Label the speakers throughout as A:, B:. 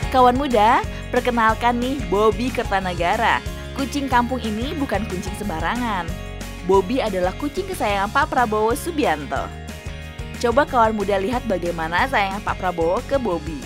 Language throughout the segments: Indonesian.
A: Kawan muda, perkenalkan nih Bobby Kertanegara. Kucing kampung ini bukan kucing sembarangan. Bobby adalah kucing kesayangan Pak Prabowo Subianto. Coba kawan muda lihat bagaimana sayang Pak Prabowo ke Bobby.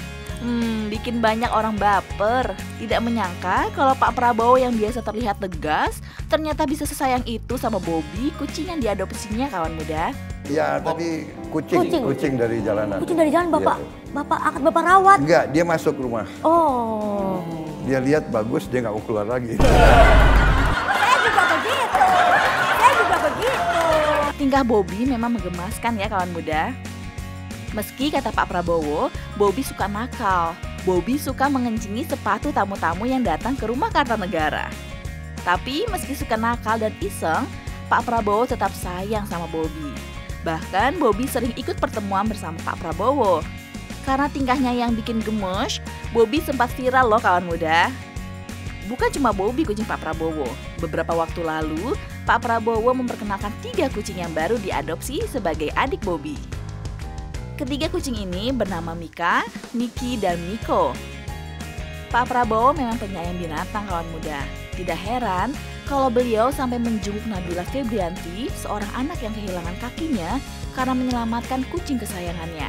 A: Bikin banyak orang baper. Tidak menyangka kalau Pak Prabowo yang biasa terlihat tegas, ternyata bisa sesayang itu sama Bobby, kucing yang diadopsinya kawan muda.
B: Ya, tapi kucing dari jalanan.
C: Kucing dari jalan Bapak,
B: Ya.
C: Bapak rawat?
B: Enggak, dia masuk rumah.
C: Oh.
B: Dia lihat bagus, dia nggak mau keluar lagi.
C: Saya juga begitu.
A: Tingkah Bobby memang menggemaskan ya kawan muda. Meski kata Pak Prabowo, Bobby suka nakal. Bobby suka mengencingi sepatu tamu-tamu yang datang ke rumah Kartanegara. Tapi meski suka nakal dan iseng, Pak Prabowo tetap sayang sama Bobby. Bahkan Bobby sering ikut pertemuan bersama Pak Prabowo. Karena tingkahnya yang bikin gemes, Bobby sempat viral loh kawan muda. Bukan cuma Bobby kucing Pak Prabowo. Beberapa waktu lalu, Pak Prabowo memperkenalkan 3 kucing yang baru diadopsi sebagai adik Bobby. Ketiga kucing ini bernama Mika, Niki, dan Miko. Pak Prabowo memang penyayang binatang kawan muda. Tidak heran kalau beliau sampai menjenguk Nabila Febrianti, seorang anak yang kehilangan kakinya karena menyelamatkan kucing kesayangannya.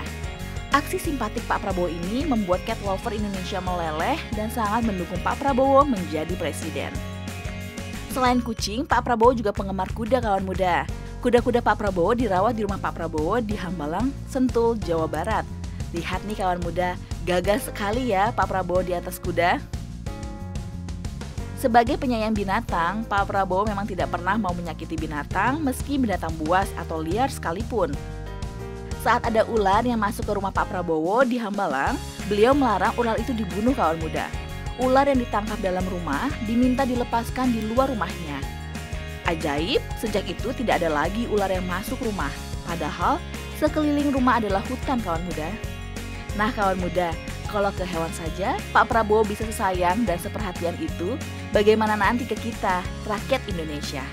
A: Aksi simpatik Pak Prabowo ini membuat cat lover Indonesia meleleh dan sangat mendukung Pak Prabowo menjadi presiden. Selain kucing, Pak Prabowo juga penggemar kuda kawan muda. Kuda-kuda Pak Prabowo dirawat di rumah Pak Prabowo di Hambalang, Sentul, Jawa Barat. Lihat nih kawan muda, gagah sekali ya Pak Prabowo di atas kuda. Sebagai penyayang binatang, Pak Prabowo memang tidak pernah mau menyakiti binatang meski binatang buas atau liar sekalipun. Saat ada ular yang masuk ke rumah Pak Prabowo di Hambalang, beliau melarang ular itu dibunuh kawan muda. Ular yang ditangkap dalam rumah diminta dilepaskan di luar rumahnya. Ajaib, sejak itu tidak ada lagi ular yang masuk rumah. Padahal sekeliling rumah adalah hutan kawan muda. Nah kawan muda, kalau ke hewan saja Pak Prabowo bisa sesayang dan seperhatian itu, bagaimana nanti ke kita, rakyat Indonesia?